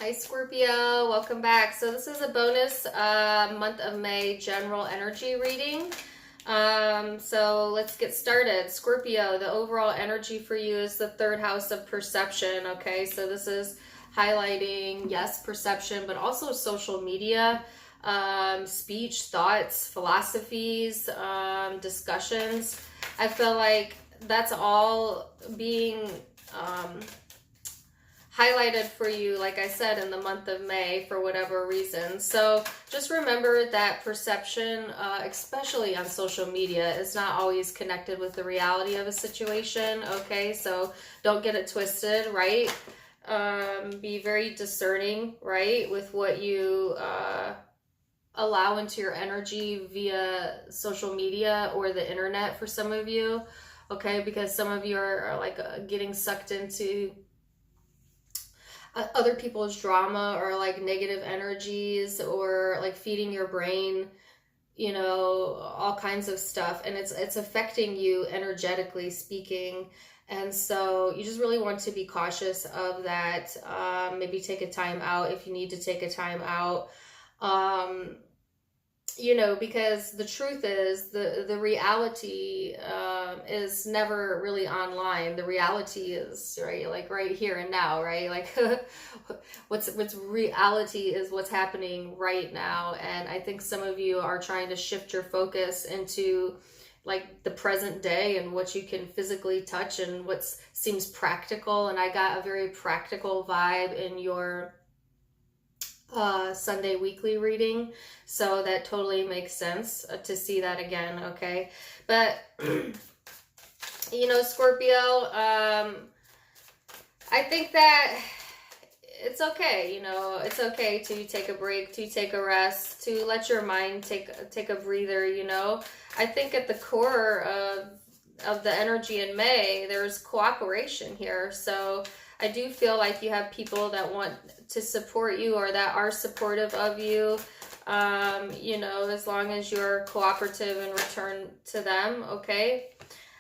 Hi Scorpio, welcome back. So this is a bonus month of May general energy reading. So let's get started. Scorpio, the overall energy for you is the third house of perception. Okay, so this is highlighting, yes, perception, but also social media, speech, thoughts, philosophies, discussions. I feel like that's all being highlighted for you, like I said, in the month of May for whatever reason. So just remember that perception, especially on social media, is not always connected with the reality of a situation. Okay, so don't get it twisted, right? Be very discerning, right, with what you allow into your energy via social media or the internet for some of you. Okay, because some of you are like getting sucked into other people's drama or like negative energies or like feeding your brain, you know, all kinds of stuff, and it's affecting you energetically speaking. And so you just really want to be cautious of that. Maybe take a time out if you need to take a time out. You know, because the truth is the reality is never really online. The reality is right, like right here and now, right? Like what's reality is what's happening right now. And I think some of you are trying to shift your focus into like the present day and what you can physically touch and what seems practical. And I got a very practical vibe in your Sunday weekly reading, so that totally makes sense to see that again. Okay, but you know, Scorpio, I think that it's okay. You know, it's okay to take a break, to take a rest, to let your mind take a breather. You know, I think at the core of the energy in May, there's cooperation here. So I do feel like you have people that want to support you or that are supportive of you, you know, as long as you're cooperative in return to them, okay?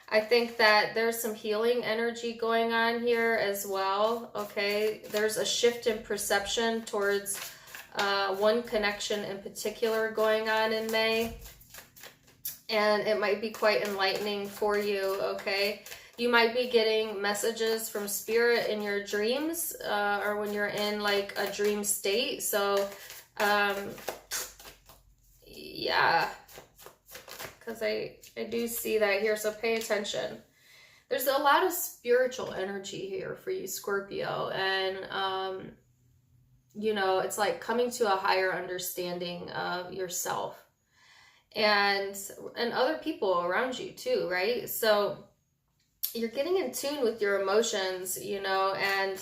I think that there's some healing energy going on here as well, okay? There's a shift in perception towards one connection in particular going on in May, and it might be quite enlightening for you, okay? You might be getting messages from spirit in your dreams or when you're in like a dream state. So, yeah, because I do see that here. So pay attention. There's a lot of spiritual energy here for you, Scorpio. And, you know, it's like coming to a higher understanding of yourself and other people around you too, right? So you're getting in tune with your emotions, you know, and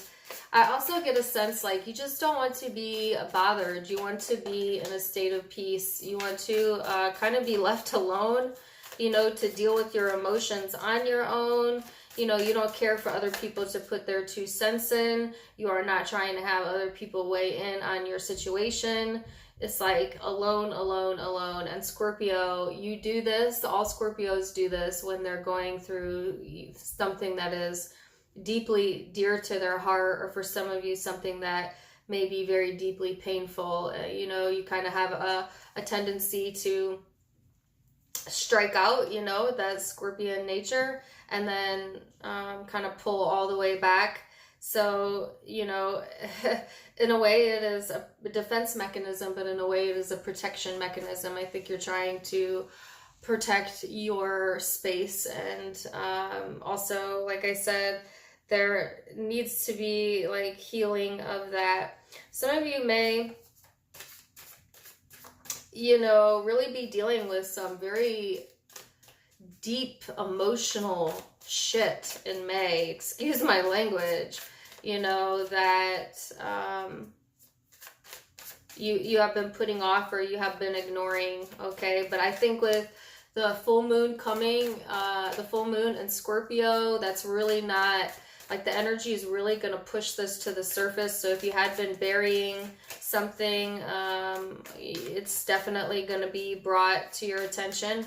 I also get a sense like you just don't want to be bothered. You want to be in a state of peace. You want to kind of be left alone, you know, to deal with your emotions on your own. You know, you don't care for other people to put their 2 cents in. You are not trying to have other people weigh in on your situation. It's like alone, alone, alone. And Scorpio, you do this, all Scorpios do this when they're going through something that is deeply dear to their heart, or for some of you, something that may be very deeply painful. You know, you kind of have a tendency to strike out, you know, that Scorpion nature, and then kind of pull all the way back. So, you know, in a way it is a defense mechanism, but in a way it is a protection mechanism. I think you're trying to protect your space. And also, like I said, there needs to be like healing of that. Some of you may, you know, really be dealing with some very deep emotional shit in May. Excuse my language. You know, that you have been putting off or you have been ignoring, okay? But I think with the full moon coming, the full moon in Scorpio, that's really not, like the energy is really going to push this to the surface. So if you had been burying something, it's definitely going to be brought to your attention,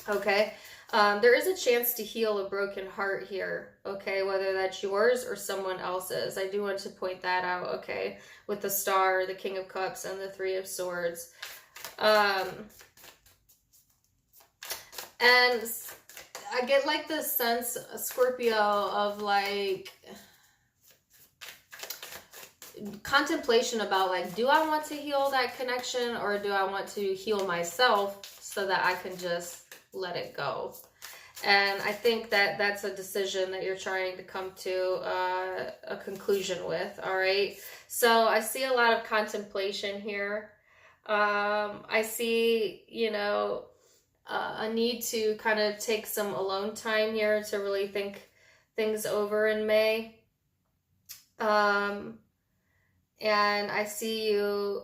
okay? There is a chance to heal a broken heart here, okay, whether that's yours or someone else's. I do want to point that out, okay, with the Star, the King of Cups, and the Three of Swords. And I get like this sense, Scorpio, of like contemplation about like, do I want to heal that connection, or do I want to heal myself so that I can just let it go? And I think that that's a decision that you're trying to come to a conclusion with. All right. So I see a lot of contemplation here. I see, you know, a need to kind of take some alone time here to really think things over in May. And I see you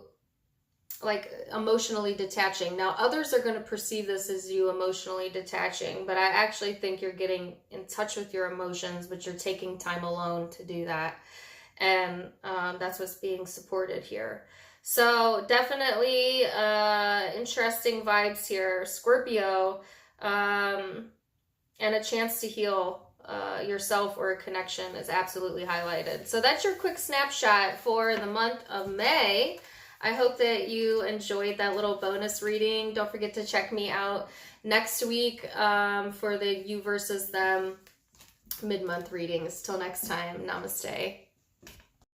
like emotionally detaching. Now, others are going to perceive this as you emotionally detaching, but I actually think you're getting in touch with your emotions, but you're taking time alone to do that. And that's what's being supported here. So definitely interesting vibes here, Scorpio, and a chance to heal yourself or a connection is absolutely highlighted. So that's your quick snapshot for the month of May. I hope that you enjoyed that little bonus reading. Don't forget to check me out next week for the you versus them mid-month readings. Till next time, namaste.